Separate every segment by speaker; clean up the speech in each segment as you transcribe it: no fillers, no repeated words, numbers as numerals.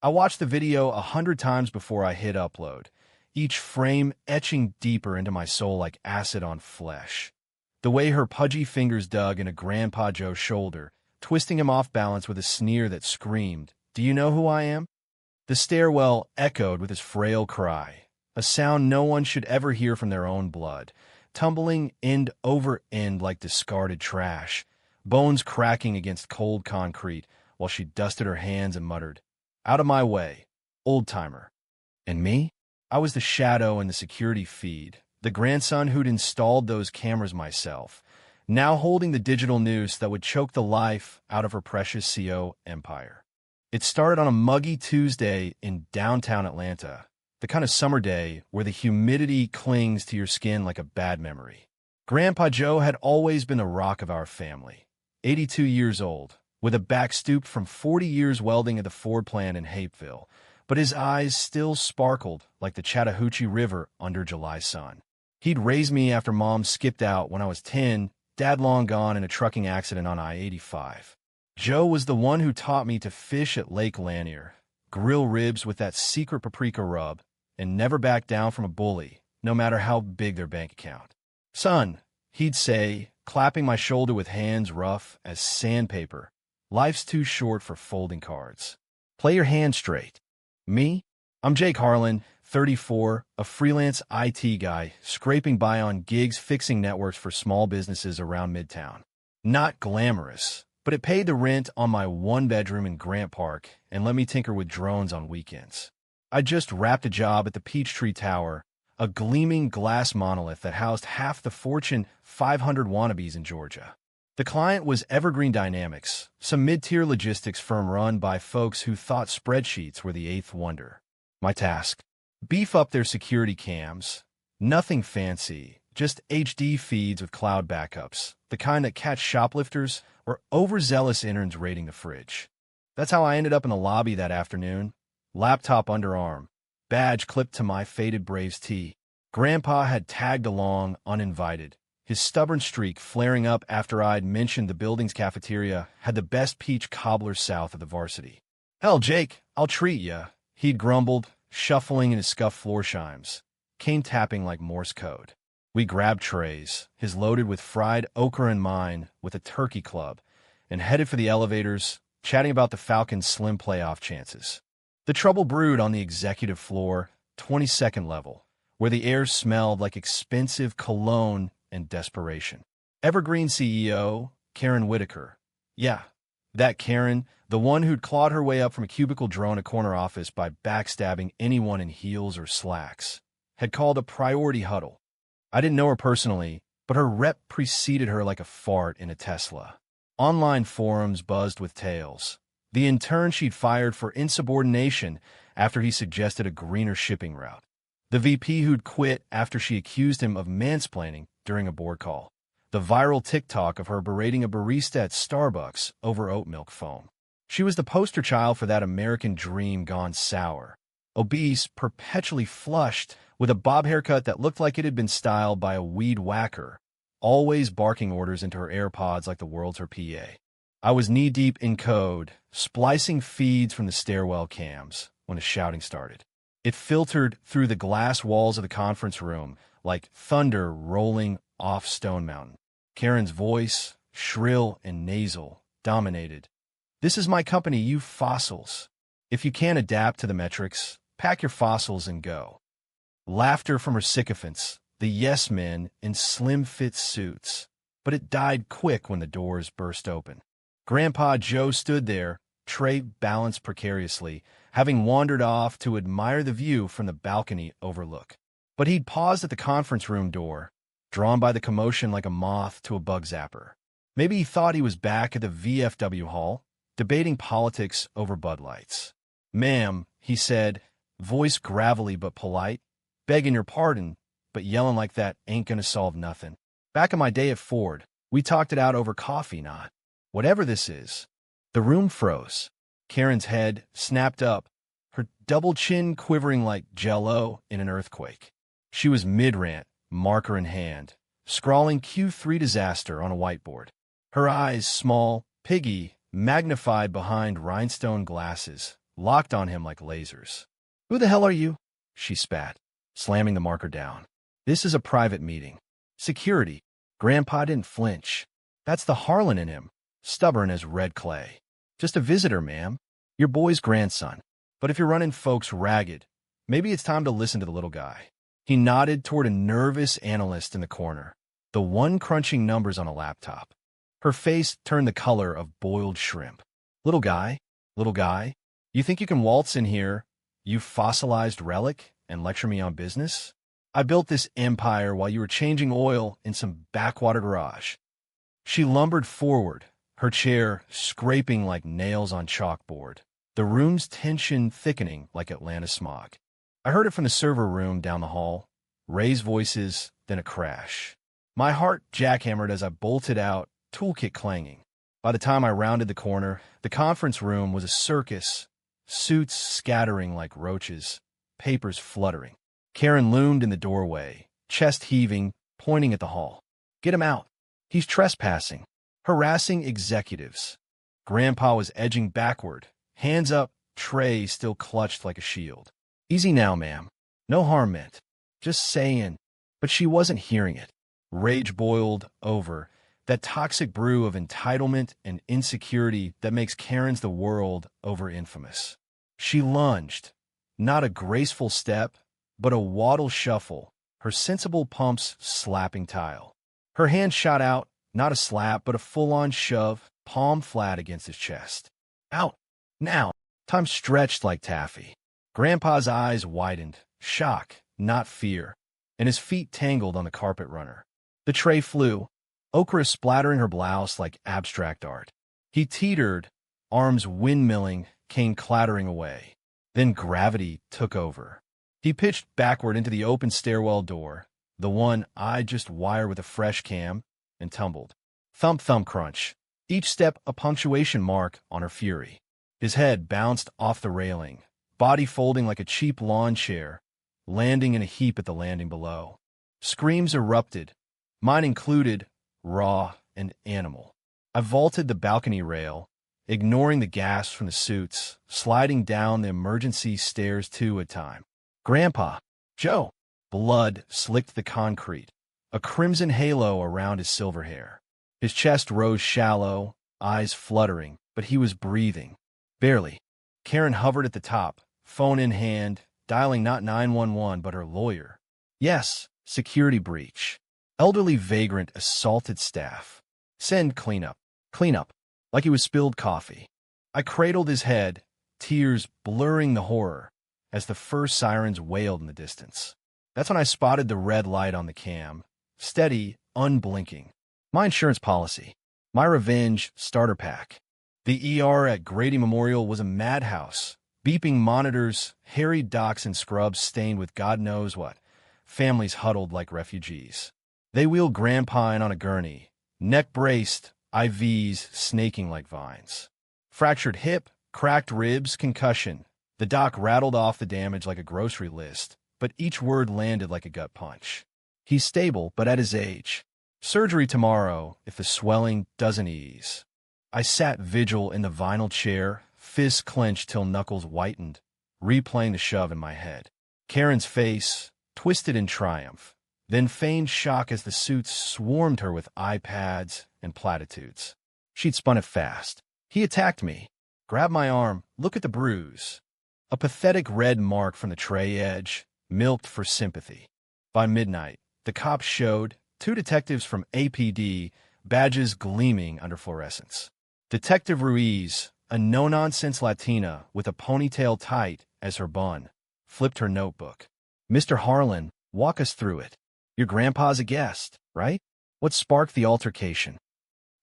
Speaker 1: I watched the video 100 times before I hit upload, each frame etching deeper into my soul like acid on flesh. The way her pudgy fingers dug into Grandpa Joe's shoulder, twisting him off balance with a sneer that screamed, "Do you know who I am?" The stairwell echoed with his frail cry, a sound no one should ever hear from their own blood, tumbling end over end like discarded trash, bones cracking against cold concrete while she dusted her hands and muttered, "Out of my way, old-timer." And me? I was the shadow in the security feed, the grandson who'd installed those cameras myself, now holding the digital noose that would choke the life out of her precious CO empire. It started on a muggy Tuesday in downtown Atlanta, the kind of summer day where the humidity clings to your skin like a bad memory. Grandpa Joe had always been the rock of our family, 82 years old, with a back stooped from 40 years welding at the Ford plant in Hapeville, but his eyes still sparkled like the Chattahoochee River under July sun. He'd raised me after Mom skipped out when I was 10, Dad long gone in a trucking accident on I-85. Joe was the one who taught me to fish at Lake Lanier, grill ribs with that secret paprika rub, and never back down from a bully, no matter how big their bank account. "Son," he'd say, clapping my shoulder with hands rough as sandpaper, "life's too short for folding cards. Play your hand straight." Me? I'm Jake Harlan, 34, a freelance IT guy, scraping by on gigs fixing networks for small businesses around Midtown. Not glamorous, but it paid the rent on my one-bedroom in Grant Park and let me tinker with drones on weekends. I just wrapped a job at the Peachtree Tower, a gleaming glass monolith that housed half the Fortune 500 wannabes in Georgia. The client was Evergreen Dynamics, some mid-tier logistics firm run by folks who thought spreadsheets were the eighth wonder. My task? Beef up their security cams. Nothing fancy, just HD feeds with cloud backups, the kind that catch shoplifters or overzealous interns raiding the fridge. That's how I ended up in the lobby that afternoon. Laptop underarm, badge clipped to my faded Braves tee. Grandpa had tagged along uninvited, his stubborn streak flaring up after I'd mentioned the building's cafeteria had the best peach cobbler south of the varsity. "Hell, Jake, I'll treat ya," he'd grumbled, shuffling in his scuffed floor chimes, cane tapping like Morse code. We grabbed trays, his loaded with fried okra and mine with a turkey club, and headed for the elevators, chatting about the Falcons' slim playoff chances. The trouble brewed on the executive floor, 22nd level, where the air smelled like expensive cologne and desperation. Evergreen CEO, Karen Whitaker. Yeah, that Karen, the one who'd clawed her way up from a cubicle drone a corner office by backstabbing anyone in heels or slacks, had called a priority huddle. I didn't know her personally, but her rep preceded her like a fart in a Tesla. Online forums buzzed with tales. The intern she'd fired for insubordination after he suggested a greener shipping route. The VP who'd quit after she accused him of mansplaining during a board call. The viral TikTok of her berating a barista at Starbucks over oat milk foam. She was the poster child for that American dream gone sour. Obese, perpetually flushed, with a bob haircut that looked like it had been styled by a weed whacker, always barking orders into her AirPods like the world's her PA. I was knee-deep in code, splicing feeds from the stairwell cams, when the shouting started. It filtered through the glass walls of the conference room like thunder rolling off Stone Mountain. Karen's voice, shrill and nasal, dominated. "This is my company, you fossils. If you can't adapt to the metrics, pack your fossils and go." Laughter from her sycophants, the yes men in slim-fit suits, but it died quick when the doors burst open. Grandpa Joe stood there, tray balanced precariously, having wandered off to admire the view from the balcony overlook. But he'd paused at the conference room door, drawn by the commotion like a moth to a bug zapper. Maybe he thought he was back at the VFW hall, debating politics over Bud Lights. "Ma'am," he said, voice gravelly but polite, "begging your pardon, but yelling like that ain't gonna solve nothing. Back in my day at Ford, we talked it out over coffee, not whatever this is." The room froze. Karen's head snapped up, her double chin quivering like Jell-O in an earthquake. She was mid-rant, marker in hand, scrawling Q3 disaster on a whiteboard. Her eyes, small, piggy, magnified behind rhinestone glasses, locked on him like lasers. "Who the hell are you?" she spat, slamming the marker down. "This is a private meeting. Security." Grandpa didn't flinch. That's the Harlan in him, stubborn as red clay. "Just a visitor, ma'am. Your boy's grandson. But if you're running folks ragged, maybe it's time to listen to the little guy." He nodded toward a nervous analyst in the corner, the one crunching numbers on a laptop. Her face turned the color of boiled shrimp. Little guy, you think you can waltz in here, you fossilized relic, and lecture me on business? I built this empire while you were changing oil in some backwater garage." She lumbered forward, her chair scraping like nails on chalkboard, the room's tension thickening like Atlanta smog. I heard it from the server room down the hall, raised voices, then a crash. My heart jackhammered as I bolted out, toolkit clanging. By the time I rounded the corner, the conference room was a circus, suits scattering like roaches, papers fluttering. Karen loomed in the doorway, chest heaving, pointing at the hall. "Get him out. He's trespassing, harassing executives." Grandpa was edging backward, hands up, tray still clutched like a shield. "Easy now, ma'am. No harm meant. Just saying." But she wasn't hearing it. Rage boiled over, that toxic brew of entitlement and insecurity that makes Karen's the world over infamous. She lunged, not a graceful step, but a waddle shuffle, her sensible pumps slapping tile. Her hand shot out, not a slap, but a full-on shove, palm flat against his chest. "Out! Now!" Time stretched like taffy. Grandpa's eyes widened, shock, not fear, and his feet tangled on the carpet runner. The tray flew, ochre splattering her blouse like abstract art. He teetered, arms windmilling, came clattering away. Then gravity took over. He pitched backward into the open stairwell door, the one I just wired with a fresh cam, and tumbled. Thump, thump, crunch. Each step a punctuation mark on her fury. His head bounced off the railing, body folding like a cheap lawn chair, landing in a heap at the landing below. Screams erupted, mine included, raw and animal. I vaulted the balcony rail, ignoring the gasps from the suits, sliding down the emergency stairs two at a time. "Grandpa! Joe!" Blood slicked the concrete, a crimson halo around his silver hair. His chest rose shallow, eyes fluttering, but he was breathing. Barely. Karen hovered at the top, phone in hand, dialing not 911 but her lawyer. "Yes, security breach. Elderly vagrant assaulted staff. Send cleanup. Cleanup." Like he was spilled coffee. I cradled his head, tears blurring the horror, as the first sirens wailed in the distance. That's when I spotted the red light on the cam, steady, unblinking. My insurance policy. My revenge starter pack. The ER at Grady Memorial was a madhouse. Beeping monitors, hairy docs and scrubs stained with God knows what. Families huddled like refugees. They wheeled Grandpa in on a gurney, neck braced, IVs snaking like vines. Fractured hip, cracked ribs, concussion. The doc rattled off the damage like a grocery list, but each word landed like a gut punch. "He's stable, but at his age. Surgery tomorrow if the swelling doesn't ease." I sat vigil in the vinyl chair, fists clenched till knuckles whitened, replaying the shove in my head. Karen's face, twisted in triumph, then feigned shock as the suits swarmed her with iPads and platitudes. She'd spun it fast. He attacked me. Grabbed my arm. Look at the bruise. A pathetic red mark from the tray edge, milked for sympathy. By midnight, the cops showed, 2 detectives from APD, badges gleaming under fluorescence. Detective Ruiz, a no-nonsense Latina with a ponytail tight as her bun, flipped her notebook. "Mr. Harlan, walk us through it. Your grandpa's a guest, right? What sparked the altercation?"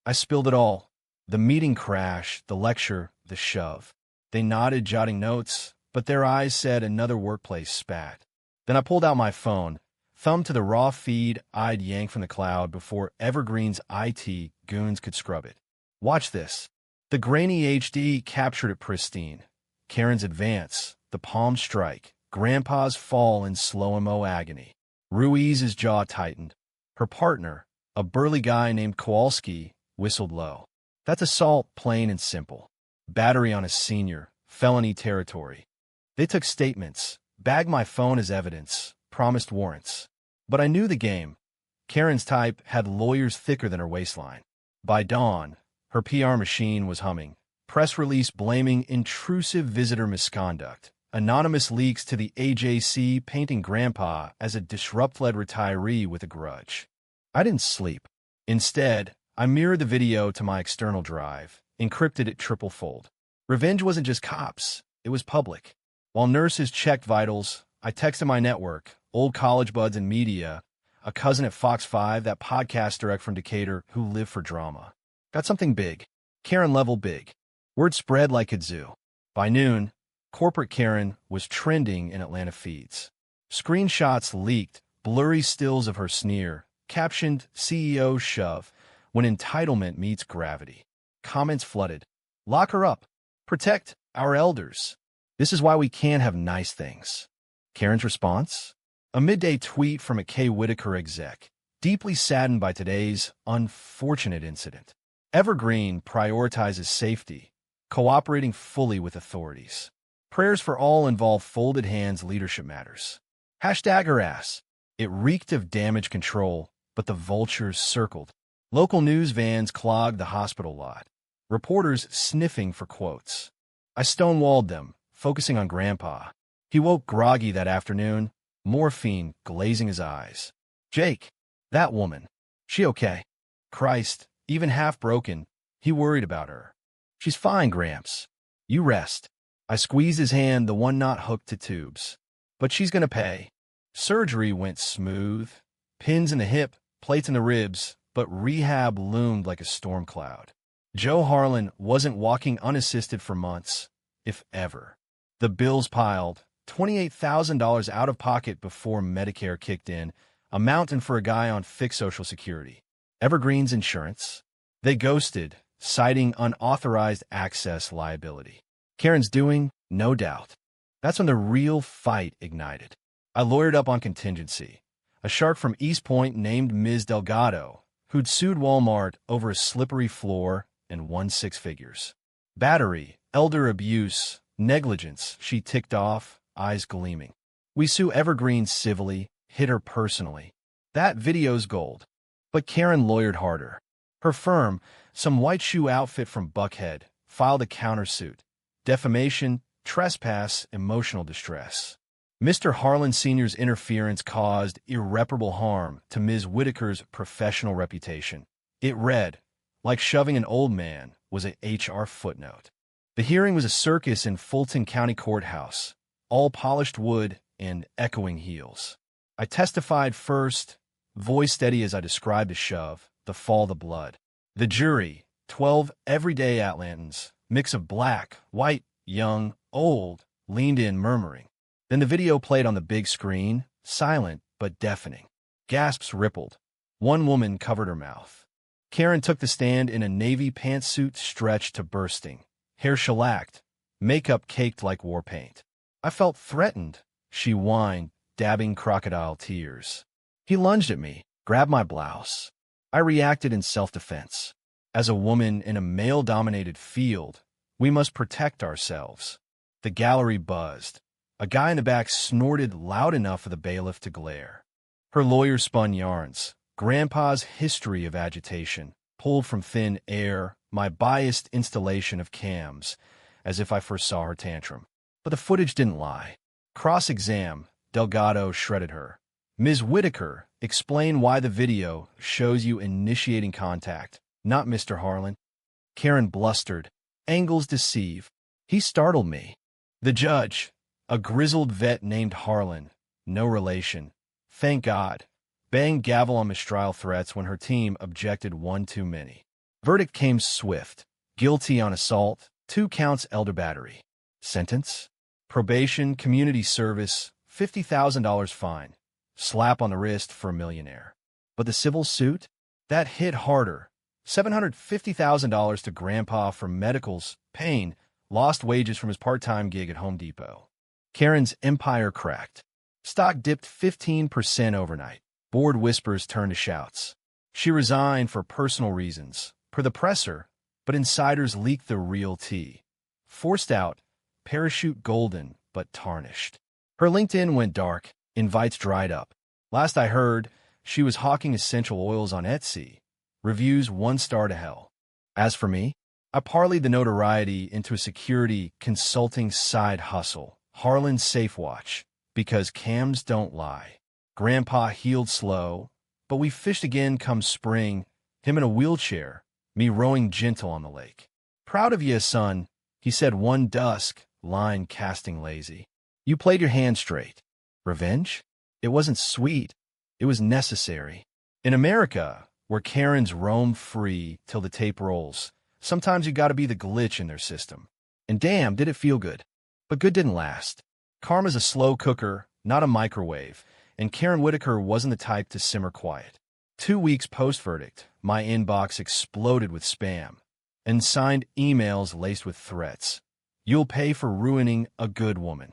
Speaker 1: I spilled it all. The meeting crash, the lecture, the shove. They nodded, jotting notes, but their eyes said another workplace spat. Then I pulled out my phone, thumbed to the raw feed I'd yanked from the cloud before Evergreen's IT goons could scrub it. "Watch this." The grainy HD captured it pristine. Karen's advance, the palm strike, Grandpa's fall in slow-mo agony. Ruiz's jaw tightened. Her partner, a burly guy named Kowalski, whistled low. "That's assault, plain and simple. Battery on a senior, felony territory. They took statements, bagged my phone as evidence, promised warrants. But I knew the game. Karen's type had lawyers thicker than her waistline. By dawn, her PR machine was humming. Press release blaming intrusive visitor misconduct. Anonymous leaks to the AJC painting Grandpa as a disrupt-led retiree with a grudge. I didn't sleep. Instead, I mirrored the video to my external drive, encrypted it triple-fold. Revenge wasn't just cops, it was public. While nurses checked vitals, I texted my network, old college buds in media, a cousin at Fox 5, that podcast direct from Decatur who lived for drama. Got something big. Karen level big. Word spread like kudzu. By noon, corporate Karen was trending in Atlanta feeds. Screenshots leaked, blurry stills of her sneer, captioned CEO shove, when entitlement meets gravity. Comments flooded. Lock her up. Protect our elders. This is why we can't have nice things. Karen's response? A midday tweet from a K. Whitaker exec, deeply saddened by today's unfortunate incident. Evergreen prioritizes safety, cooperating fully with authorities. Prayers for all involve folded hands leadership matters. Hashtag her ass. It reeked of damage control, but the vultures circled. Local news vans clogged the hospital lot. Reporters sniffing for quotes. I stonewalled them, focusing on Grandpa. He woke groggy that afternoon, morphine glazing his eyes. Jake, that woman. She okay? Christ, even half broken, he worried about her. She's fine, Gramps. You rest. I squeezed his hand, the one not hooked to tubes. But she's gonna pay. Surgery went smooth. Pins in the hip, plates in the ribs, but rehab loomed like a storm cloud. Joe Harlan wasn't walking unassisted for months, if ever. The bills piled, $28,000 out of pocket before Medicare kicked in, a mountain for a guy on fixed Social Security. Evergreen's insurance? They ghosted, citing unauthorized access liability. Karen's doing, no doubt. That's when the real fight ignited. I lawyered up on contingency. A shark from East Point named Ms. Delgado, who'd sued Walmart over a slippery floor and won six figures. Battery, elder abuse, negligence, she ticked off, eyes gleaming. We sue Evergreen civilly, hit her personally. That video's gold. But Karen lawyered harder. Her firm, some white shoe outfit from Buckhead, filed a countersuit. Defamation, trespass, emotional distress. Mr. Harlan Sr.'s interference caused irreparable harm to Ms. Whitaker's professional reputation. It read, like shoving an old man, was a HR footnote. The hearing was a circus in Fulton County Courthouse, all polished wood and echoing heels. I testified first, voice steady as I described the shove, the fall, the blood. The jury, 12 everyday Atlantans, mix of black, white, young, old, leaned in murmuring. Then the video played on the big screen, silent but deafening. Gasps rippled. One woman covered her mouth. Karen took the stand in a navy pantsuit stretched to bursting, hair shellacked, makeup caked like war paint. I felt threatened, she whined, dabbing crocodile tears. He lunged at me, grabbed my blouse. I reacted in self-defense. As a woman in a male-dominated field, we must protect ourselves. The gallery buzzed. A guy in the back snorted loud enough for the bailiff to glare. Her lawyer spun yarns. Grandpa's history of agitation, pulled from thin air, my biased installation of cams, as if I foresaw her tantrum. But the footage didn't lie. Cross-exam, Delgado shredded her. Ms. Whitaker, explain why the video shows you initiating contact, not Mr. Harlan. Karen blustered. Angles deceive. He startled me. The judge, a grizzled vet named Harlan, no relation. Thank God. Banged gavel on mistrial threats when her team objected one too many. Verdict came swift. Guilty on assault, 2 counts elder battery. Sentence? Probation, community service, $50,000 fine. Slap on the wrist for a millionaire. But the civil suit? That hit harder. $750,000 to Grandpa for medicals, pain, lost wages from his part-time gig at Home Depot. Karen's empire cracked. Stock dipped 15% overnight. Board whispers turned to shouts. She resigned for personal reasons, per the presser, but insiders leaked the real tea. Forced out, parachute golden but tarnished. Her LinkedIn went dark, invites dried up. Last I heard, she was hawking essential oils on Etsy. Reviews 1 star to hell. As for me, I parlayed the notoriety into a security consulting side hustle, Harlan Safewatch, because cams don't lie. Grandpa healed slow, but we fished again come spring, him in a wheelchair, me rowing gentle on the lake. Proud of ye, son, he said one dusk, line casting lazy. You played your hand straight. Revenge? It wasn't sweet. It was necessary. In America, where Karens roam free till the tape rolls, sometimes you gotta be the glitch in their system. And damn, did it feel good. But good didn't last. Karma's a slow cooker, not a microwave, and Karen Whitaker wasn't the type to simmer quiet. 2 weeks post-verdict, my inbox exploded with spam and signed emails laced with threats. You'll pay for ruining a good woman.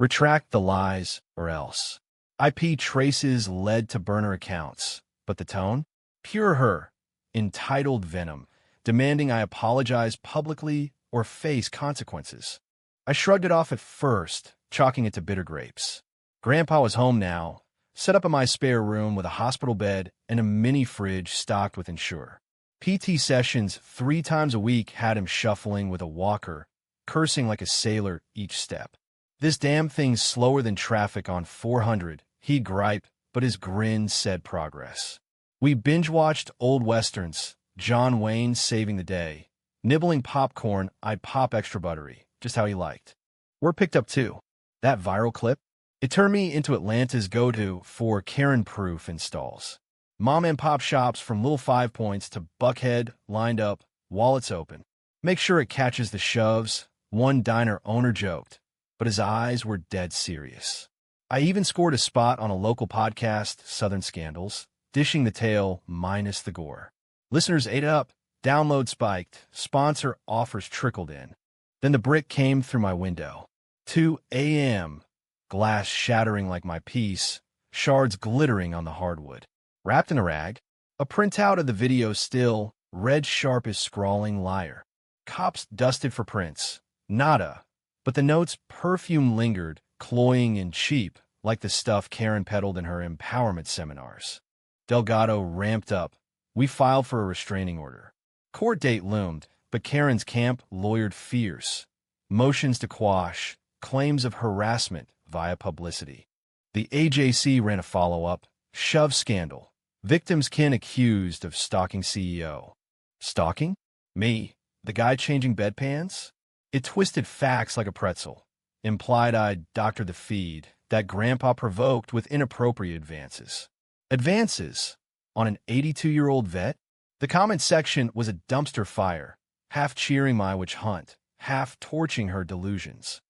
Speaker 1: Retract the lies, or else. IP traces led to burner accounts, but the tone? Pure her. Entitled venom, demanding I apologize publicly or face consequences. I shrugged it off at first, chalking it to bitter grapes. Grandpa was home now, set up in my spare room with a hospital bed and a mini fridge stocked with Ensure. PT sessions 3 times a week had him shuffling with a walker, cursing like a sailor each step. This damn thing's slower than traffic on 400, he'd gripe, but his grin said progress. We binge-watched old westerns, John Wayne saving the day. Nibbling popcorn, I'd pop extra buttery, just how he liked. We're picked up too. That viral clip? It turned me into Atlanta's go-to for Karen-proof installs. Mom-and-pop shops from Little 5 Points to Buckhead lined up, wallets open. Make sure it catches the shoves, one diner owner joked, but his eyes were dead serious. I even scored a spot on a local podcast, Southern Scandals, dishing the tale minus the gore. Listeners ate it up, download spiked, sponsor offers trickled in. Then the brick came through my window. 2 a.m., glass shattering like my piece, shards glittering on the hardwood. Wrapped in a rag, a printout of the video still, red sharp as scrawling liar. Cops dusted for prints. Nada. But the note's perfume lingered, cloying and cheap, like the stuff Karen peddled in her empowerment seminars. Delgado ramped up. We filed for a restraining order. Court date loomed, but Karen's camp lawyered fierce. Motions to quash, claims of harassment via publicity. The AJC ran a follow-up, shove scandal. Victim's kin accused of stalking CEO. Stalking? Me, the guy changing bedpans? It twisted facts like a pretzel. Implied I'd doctored the feed, that Grandpa provoked with inappropriate advances. Advances? On an 82-year-old vet? The comment section was a dumpster fire, half cheering my witch hunt, half torching her delusions.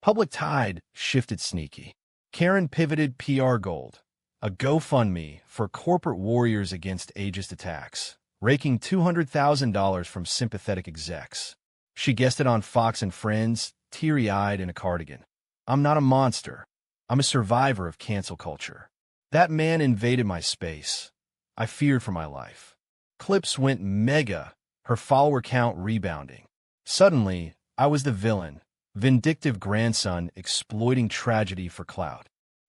Speaker 1: Public tide shifted sneaky. Karen pivoted PR gold, a GoFundMe for corporate warriors against ageist attacks, raking $200,000 from sympathetic execs. She guessed it on Fox and Friends, teary-eyed in a cardigan. I'm not a monster. I'm a survivor of cancel culture. That man invaded my space. I feared for my life. Clips went mega, her follower count rebounding. Suddenly, I was the villain, vindictive grandson exploiting tragedy for clout.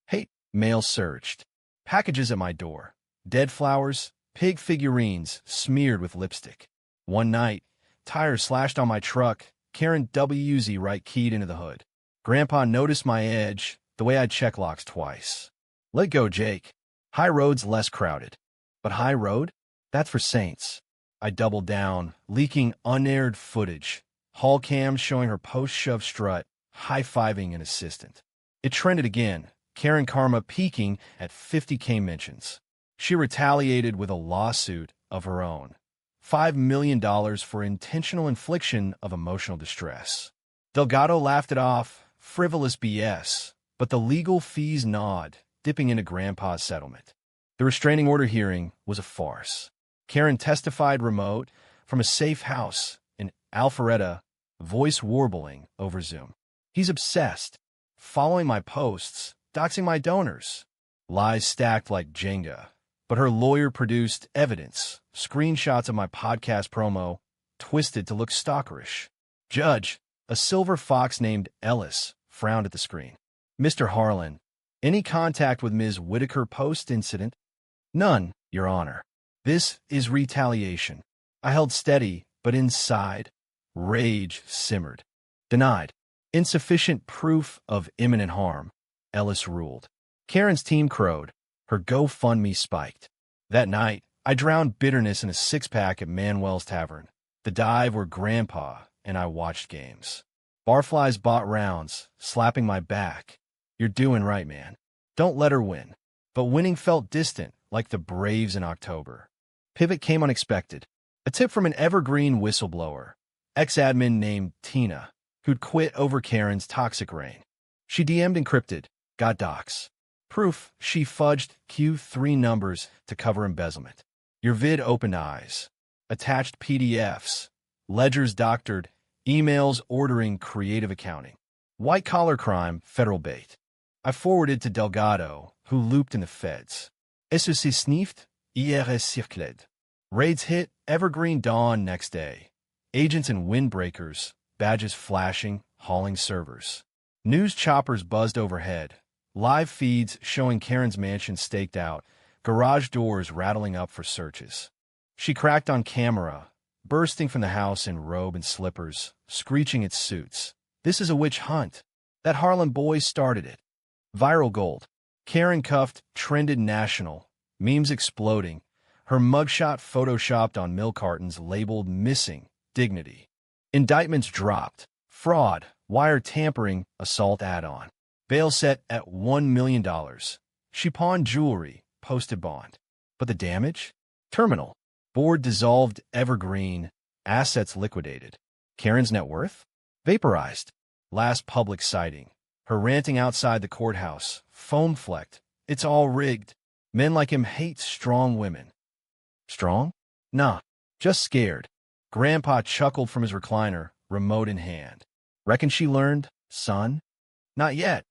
Speaker 1: Hate mail surged. Packages at my door. Dead flowers, pig figurines smeared with lipstick. One night, tires slashed on my truck, Karen WZ right keyed into the hood. Grandpa noticed my edge, the way I'd check locks twice. Let go, Jake. High road's less crowded. But high road? That's for saints. I doubled down, leaking unaired footage. Hall cams showing her post-shove strut, high-fiving an assistant. It trended again, Karen Karma peaking at 50K mentions. She retaliated with a lawsuit of her own. $5 million for intentional infliction of emotional distress. Delgado laughed it off, frivolous BS, but the legal fees gnawed, dipping into Grandpa's settlement. The restraining order hearing was a farce. Karen testified remote from a safe house in Alpharetta, voice warbling over Zoom. He's obsessed, following my posts, doxing my donors. Lies stacked like Jenga. But her lawyer produced evidence, screenshots of my podcast promo, twisted to look stalkerish. Judge, A silver fox named Ellis frowned at the screen. Mr. Harlan, any contact with Ms. Whitaker post-incident? None, Your Honor. This is retaliation. I held steady, but inside, rage simmered. Denied. Insufficient proof of imminent harm, Ellis ruled. Karen's team crowed. Her GoFundMe spiked. That night, I drowned bitterness in a six-pack at Manuel's Tavern, the dive where Grandpa and I watched games. Barflies bought rounds, slapping my back. You're doing right, man. Don't let her win. But winning felt distant, like the Braves in October. Pivot came unexpected. A tip from an evergreen whistleblower, ex-admin named Tina, who'd quit over Karen's toxic reign. She DM'd encrypted, got docs. Proof she fudged Q3 numbers to cover embezzlement. Your vid opened eyes. Attached PDFs, ledgers doctored, emails ordering creative accounting. White-collar crime, federal bait. I forwarded to Delgado, who looped in the feds. Est-ce sniffed? IRS circled. Raids hit, evergreen dawn next day. Agents and windbreakers, badges flashing, hauling servers. News choppers buzzed overhead. Live feeds showing Karen's mansion staked out, garage doors rattling up for searches. She cracked on camera, bursting from the house in robe and slippers, screeching at suits. This is a witch hunt. That Harlan boy started it. Viral gold. Karen cuffed, trended national. Memes exploding. Her mugshot photoshopped on milk cartons labeled missing dignity. Indictments dropped. Fraud, wire tampering, assault add-on. Bail set at $1 million. She pawned jewelry, posted bond. But the damage? Terminal. Board dissolved, evergreen, assets liquidated. Karen's net worth? Vaporized. Last public sighting. Her ranting outside the courthouse, foam-flecked. It's all rigged. Men like him hate strong women. Strong? Nah, just scared. Grandpa chuckled from his recliner, remote in hand. Reckon she learned, son? Not yet,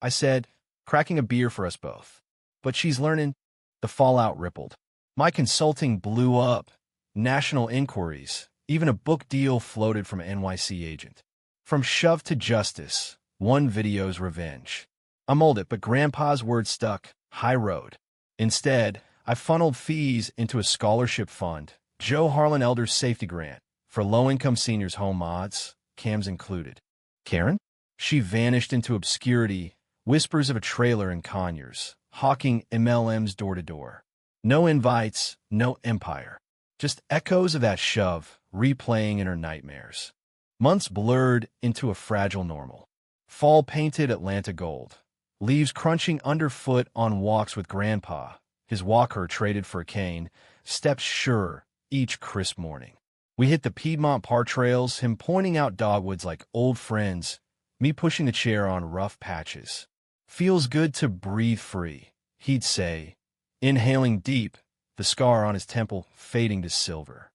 Speaker 1: I said, cracking a beer for us both. But she's learning. The fallout rippled. My consulting blew up. National inquiries. Even a book deal floated from NYC agent. From shove to justice. One video's revenge. I mulled it, but Grandpa's word stuck. High road. Instead, I funneled fees into a scholarship fund, Joe Harlan Elder's safety grant, for low-income seniors' home mods, cams included. Karen? She vanished into obscurity, whispers of a trailer in Conyers, hawking MLMs door-to-door. No invites, no empire. Just echoes of that shove, replaying in her nightmares. Months blurred into a fragile normal. Fall painted Atlanta gold. Leaves crunching underfoot on walks with Grandpa, his walker traded for a cane, steps sure each crisp morning. We hit the Piedmont Park trails, him pointing out dogwoods like old friends, me pushing the chair on rough patches. Feels good to breathe free, he'd say, inhaling deep, the scar on his temple fading to silver.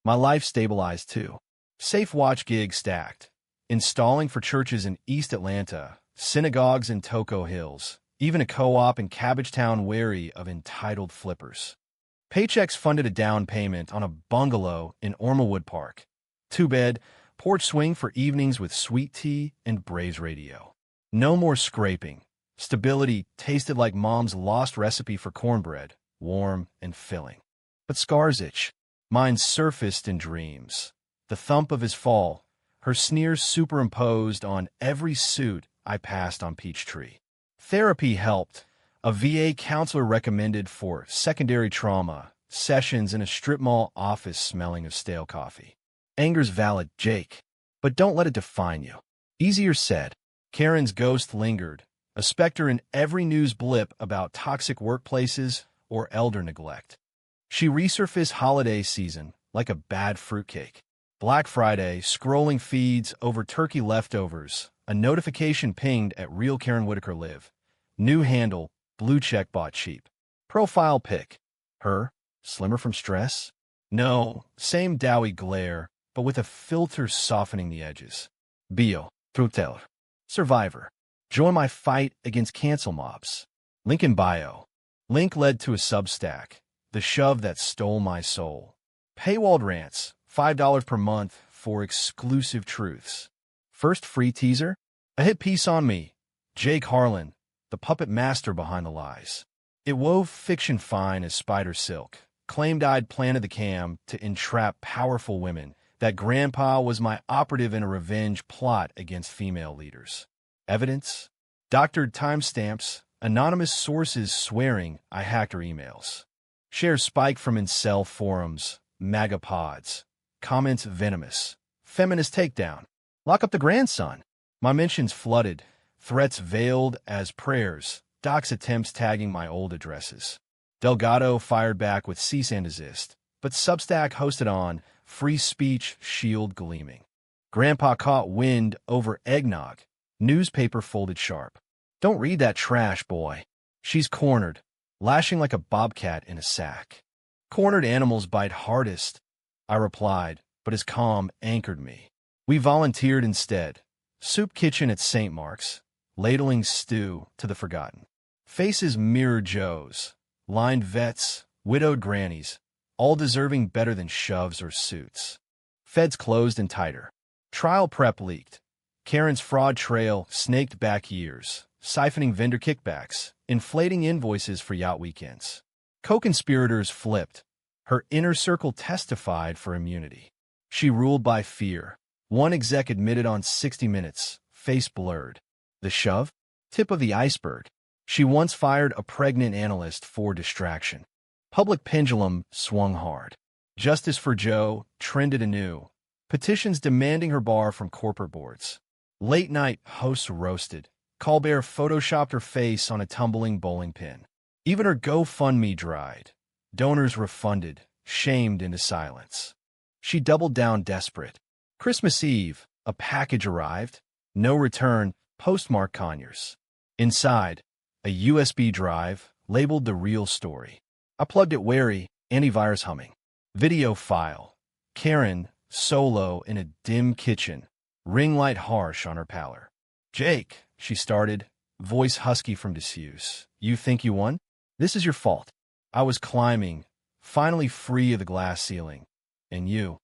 Speaker 1: My life stabilized too. Safe watch gig stacked. Installing for churches in East Atlanta, synagogues in Toco Hills, even a co-op in Cabbagetown wary of entitled flippers. Paychecks funded a down payment on a bungalow in Ormwood Park. Two-bed, porch swing for evenings with sweet tea and Braves radio. No more scraping. Stability tasted like Mom's lost recipe for cornbread, warm and filling. But scars itch. Mine surfaced in dreams. The thump of his fall, her sneers superimposed on every suit I passed on Peachtree. Therapy helped. A VA counselor recommended for secondary trauma, sessions in a strip mall office smelling of stale coffee. Anger's valid, Jake, but don't let it define you. Easier said. Karen's ghost lingered, a specter in every news blip about toxic workplaces or elder neglect. She resurfaced holiday season like a bad fruitcake. Black Friday, scrolling feeds over turkey leftovers, a notification pinged at Real Karen Whitaker Live. New handle, blue check bought cheap. Profile pic. Her, slimmer from stress? No, same doughy glare, but with a filter softening the edges. Bio, Trutel. Survivor. Join my fight against cancel mobs. Link in bio. Link led to a Substack. The shove that stole my soul. Paywalled rants, $5 per month for exclusive truths. First free teaser? A hit piece on me. Jake Harlan, the puppet master behind the lies. It wove fiction fine as spider silk, claimed I'd planted the cam to entrap powerful women, that Grandpa was my operative in a revenge plot against female leaders. Evidence? Doctored timestamps, anonymous sources swearing I hacked her emails. Shares spike from incel forums, MAGA pods. Comments venomous. Feminist takedown. Lock up the grandson. My mentions flooded, threats veiled as prayers, docs attempts tagging my old addresses. Delgado fired back with cease and desist, but Substack hosted on, free speech shield gleaming. Grandpa caught wind over eggnog. Newspaper folded sharp. Don't read that trash, boy. She's cornered, lashing like a bobcat in a sack. Cornered animals bite hardest, I replied, but his calm anchored me. We volunteered instead. Soup kitchen at St. Mark's, ladling stew to the forgotten. Faces mirror Joes, lined vets, widowed grannies, all deserving better than shoves or suits. Feds closed and tighter. Trial prep leaked. Karen's fraud trail snaked back years, siphoning vendor kickbacks, inflating invoices for yacht weekends. Co-conspirators flipped. Her inner circle testified for immunity. She ruled by fear. One exec admitted on 60 Minutes, face blurred. The shove? Tip of the iceberg. She once fired a pregnant analyst for distraction. Public pendulum swung hard. Justice for Joe trended anew. Petitions demanding her bar from corporate boards. Late-night hosts roasted. Colbert photoshopped her face on a tumbling bowling pin. Even her GoFundMe dried. Donors refunded, shamed into silence. She doubled down desperate. Christmas Eve, a package arrived. No return, postmark Conyers. Inside, a USB drive labeled The Real Story. I plugged it wary, antivirus humming. Video file. Karen, solo in a dim kitchen, ring light harsh on her pallor. Jake, she started, voice husky from disuse. You think you won? This is your fault. I was climbing, finally free of the glass ceiling. And you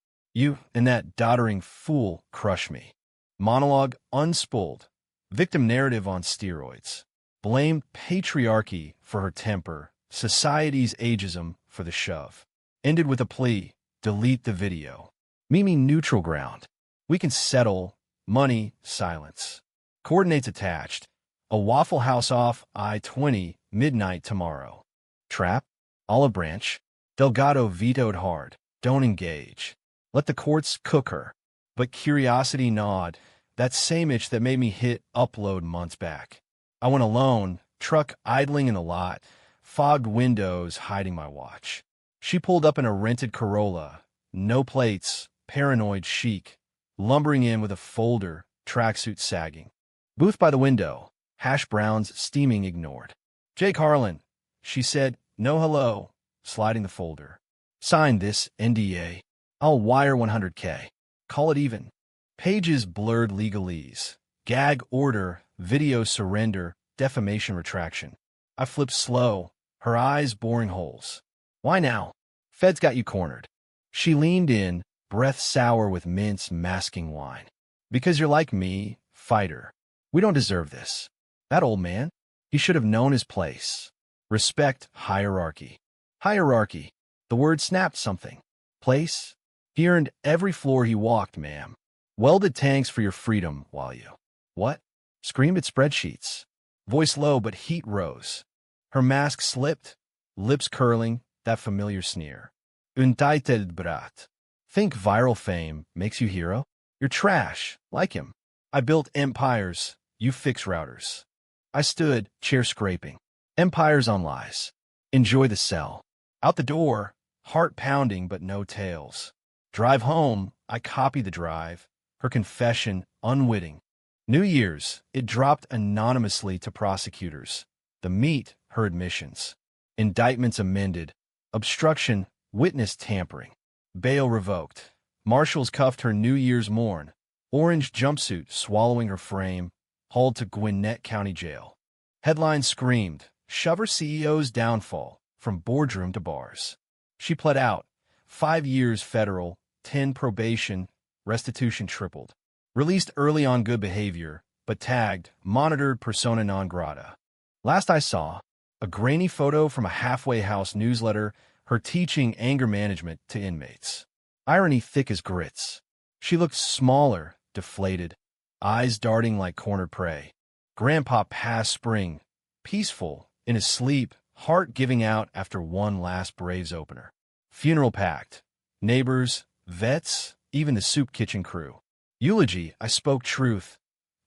Speaker 1: and that doddering fool crush me. Monologue unspooled. Victim narrative on steroids. Blamed patriarchy for her temper. Society's ageism for the shove. Ended with a plea. Delete the video. Meet me neutral ground. We can settle. Money, silence. Coordinates attached. A Waffle House off I-20, midnight tomorrow. Trap? Olive Branch. Delgado vetoed hard. Don't engage. Let the courts cook her. But curiosity gnawed. That same itch that made me hit upload months back. I went alone, truck idling in the lot, fogged windows hiding my watch. She pulled up in a rented Corolla. No plates, paranoid chic. Lumbering in with a folder, tracksuit sagging. Booth by the window, hash browns steaming ignored. Jake Harlan, she said, no hello, sliding the folder. Sign this NDA. I'll wire 100K. Call it even. Pages blurred legalese. Gag order, video surrender, defamation retraction. I flipped slow, her eyes boring holes. Why now? Feds got you cornered. She leaned in, breath sour with mints masking wine. Because you're like me, fighter. We don't deserve this. That old man, he should have known his place. Respect hierarchy. Hierarchy. The word snapped something. Place? He earned every floor he walked, ma'am. Welded tanks for your freedom while you... What? Screamed at spreadsheets. Voice low, but heat rose. Her mask slipped, lips curling, that familiar sneer. Untitled brat. Think viral fame makes you hero? You're trash, like him. I built empires, you fix routers. I stood, chair scraping. Empires on lies. Enjoy the cell. Out the door, heart pounding but no tails. Drive home, I copy the drive. Her confession, unwitting. New Year's, it dropped anonymously to prosecutors. The meat, her admissions. Indictments amended. Obstruction, witness tampering. Bail revoked. Marshals cuffed her New Year's morn. Orange jumpsuit swallowing her frame. Hauled to Gwinnett County Jail. Headlines screamed, shove her CEO's downfall, from boardroom to bars. She pled out. 5 years federal, 10 probation, restitution tripled. Released early on good behavior, but tagged, monitored persona non grata. Last I saw, a grainy photo from a halfway house newsletter, her teaching anger management to inmates. Irony thick as grits. She looked smaller, deflated, eyes darting like cornered prey. Grandpa past spring, peaceful, in his sleep, heart giving out after one last Braves opener. Funeral packed. Neighbors, vets, even the soup kitchen crew. Eulogy, I spoke truth.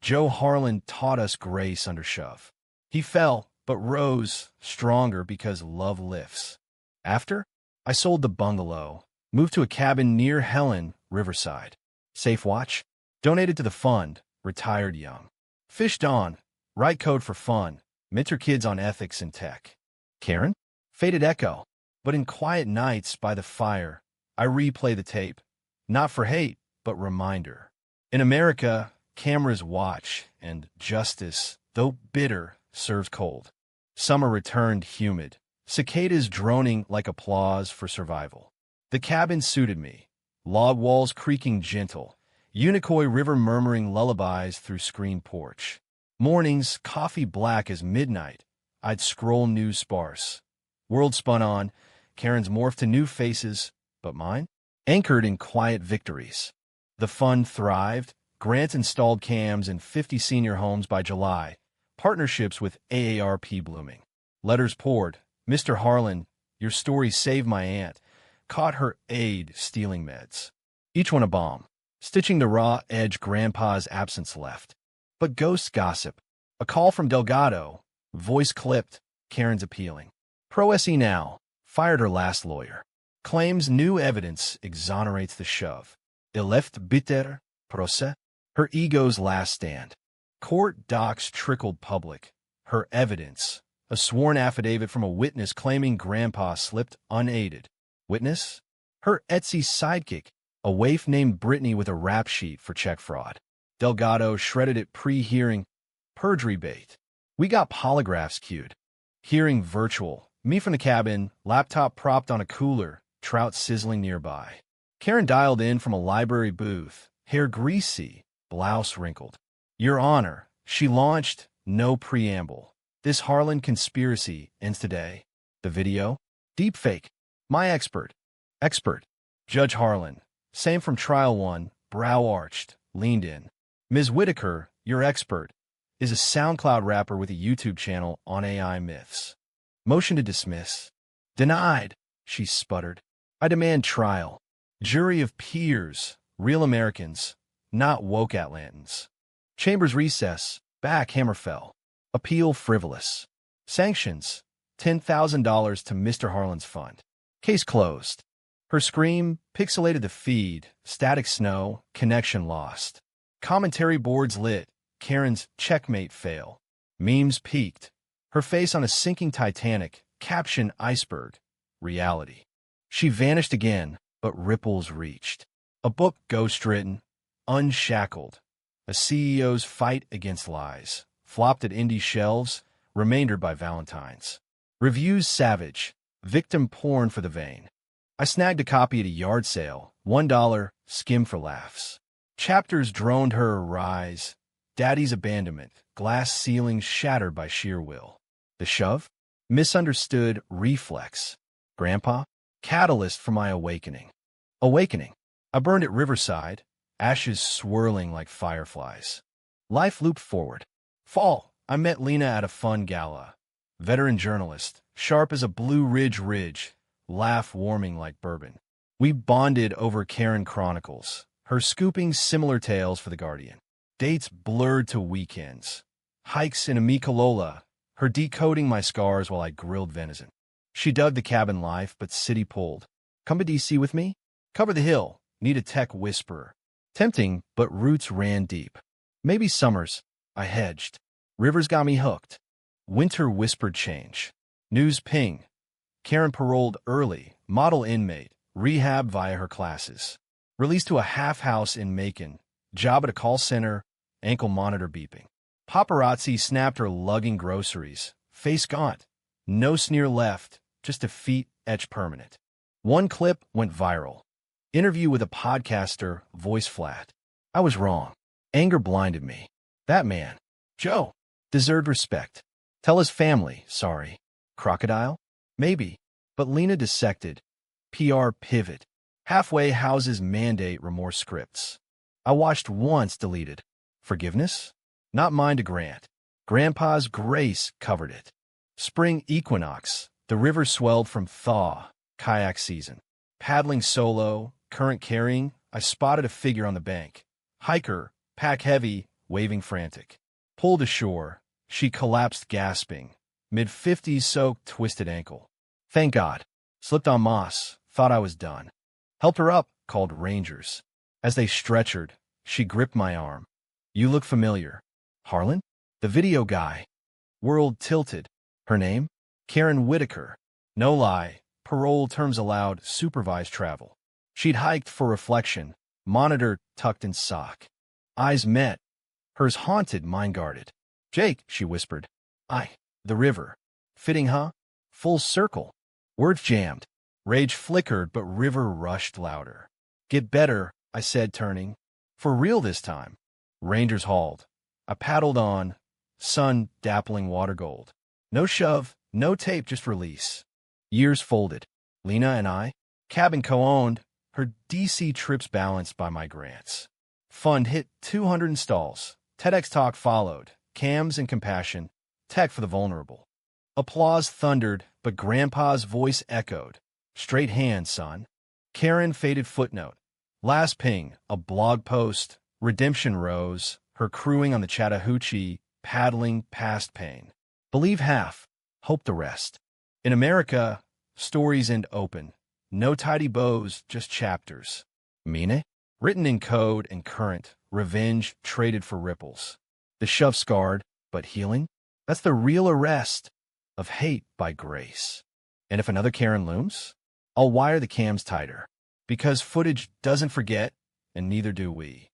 Speaker 1: Joe Harlan taught us grace under shove. He fell, but rose, stronger because love lifts. After, I sold the bungalow, moved to a cabin near Helen, Riverside. Safe watch, donated to the fund, retired young. Fished on, right code for fun, mentor kids on ethics and tech. Karen? Faded echo, but in quiet nights by the fire, I replay the tape. Not for hate, but reminder. In America, cameras watch, and justice, though bitter, serves cold. Summer returned humid, cicadas droning like applause for survival. The cabin suited me, log walls creaking gentle, Unicoi River murmuring lullabies through screen porch. Mornings, coffee black as midnight, I'd scroll news sparse. World spun on, Karen's morphed to new faces, but mine? Anchored in quiet victories. The fund thrived, grants installed cams in 50 senior homes by July, partnerships with AARP blooming. Letters poured, Mr. Harlan, your story saved my aunt, caught her aide stealing meds. Each one a bomb, stitching the raw edge Grandpa's absence left. But ghost gossip, a call from Delgado, voice clipped, Karen's appealing. Pro SE now, fired her last lawyer. Claims new evidence exonerates the shove. Eleft bitter, procès, her ego's last stand. Court docs trickled public. Her evidence, a sworn affidavit from a witness claiming Grandpa slipped unaided. Witness? Her Etsy sidekick, a waif named Brittany with a rap sheet for check fraud. Delgado shredded it pre-hearing. Perjury bait. We got polygraphs queued. Hearing virtual. Me from the cabin, laptop propped on a cooler, trout sizzling nearby. Karen dialed in from a library booth, hair greasy, blouse wrinkled. Your Honor, she launched, no preamble. This Harlan conspiracy ends today. The video? Deepfake. My expert. Expert. Judge Harlan. Same from trial one, brow arched, leaned in. Ms. Whitaker, your expert, is a SoundCloud rapper with a YouTube channel on AI myths. Motion to dismiss. Denied, she sputtered. I demand trial. Jury of peers, real Americans, not woke Atlantans. Chambers recess, back hammer fell. Appeal frivolous. Sanctions, $10,000 to Mr. Harlan's fund. Case closed. Her scream pixelated the feed, static snow, connection lost. Commentary boards lit, Karen's checkmate fail. Memes peaked. Her face on a sinking Titanic, caption iceberg. Reality. She vanished again, but ripples reached. A book ghost-written, unshackled. A CEO's fight against lies. Flopped at indie shelves, remaindered by Valentine's. Reviews savage. Victim porn for the vain. I snagged a copy at a yard sale, $1, skim for laughs. Chapters droned her rise. Daddy's abandonment, glass ceilings shattered by sheer will. The shove? Misunderstood reflex. Grandpa? Catalyst for my awakening. Awakening. I burned at Riverside, ashes swirling like fireflies. Life looped forward. Fall. I met Lena at a fun gala. Veteran journalist, sharp as a Blue Ridge, laugh warming like bourbon. We bonded over Karen Chronicles, her scooping similar tales for The Guardian. Dates blurred to weekends. Hikes in a Michelola, her decoding my scars while I grilled venison. She dug the cabin life, but city pulled. Come to D.C. with me? Cover the hill, need a tech whisperer. Tempting, but roots ran deep. Maybe summers, I hedged. Rivers got me hooked. Winter whispered change. News ping. Karen paroled early, model inmate, rehab via her classes. Released to a half house in Macon, job at a call center, ankle monitor beeping. Paparazzi snapped her lugging groceries, face gaunt. No sneer left, just a feet etched permanent. One clip went viral. Interview with a podcaster, voice flat. I was wrong. Anger blinded me. That man, Joe, deserved respect. Tell his family, sorry. Crocodile? Maybe. But Lena dissected. PR pivot. Halfway houses mandate remorse scripts. I watched once deleted. Forgiveness? Not mine to grant. Grandpa's grace covered it. Spring equinox. The river swelled from thaw. Kayak season. Paddling solo, current carrying, I spotted a figure on the bank. Hiker, pack heavy, waving frantic. Pulled ashore. She collapsed gasping. Mid-50s soaked, twisted ankle. Thank God. Slipped on moss. Thought I was done. Helped her up, called rangers. As they stretchered, she gripped my arm. You look familiar. Harlan? The video guy. World tilted. Her name? Karen Whitaker. No lie. Parole terms allowed, supervised travel. She'd hiked for reflection, monitor tucked in sock. Eyes met. Hers haunted, mine guarded. Jake, she whispered. The river. Fitting, huh? Full circle. Words jammed. Rage flickered, but river rushed louder. Get better, I said, turning. For real this time. Rangers hauled. I paddled on, sun dappling water gold. No shove, no tape, just release. Years folded. Lena and I, cabin co-owned, her DC trips balanced by my grants. Fund hit 200 installs. TEDx talk followed. Cams and compassion. Tech for the vulnerable. Applause thundered, but Grandpa's voice echoed. Straight hand, son. Karen faded footnote. Last ping, a blog post. Redemption rose, her crewing on the Chattahoochee, paddling past pain. Believe half, hope the rest. In America, stories end open. No tidy bows, just chapters. Mean? Written in code and current, revenge traded for ripples. The shove scarred, but healing? That's the real arrest of hate by grace. And if another Karen looms, I'll wire the cams tighter. Because footage doesn't forget, and neither do we.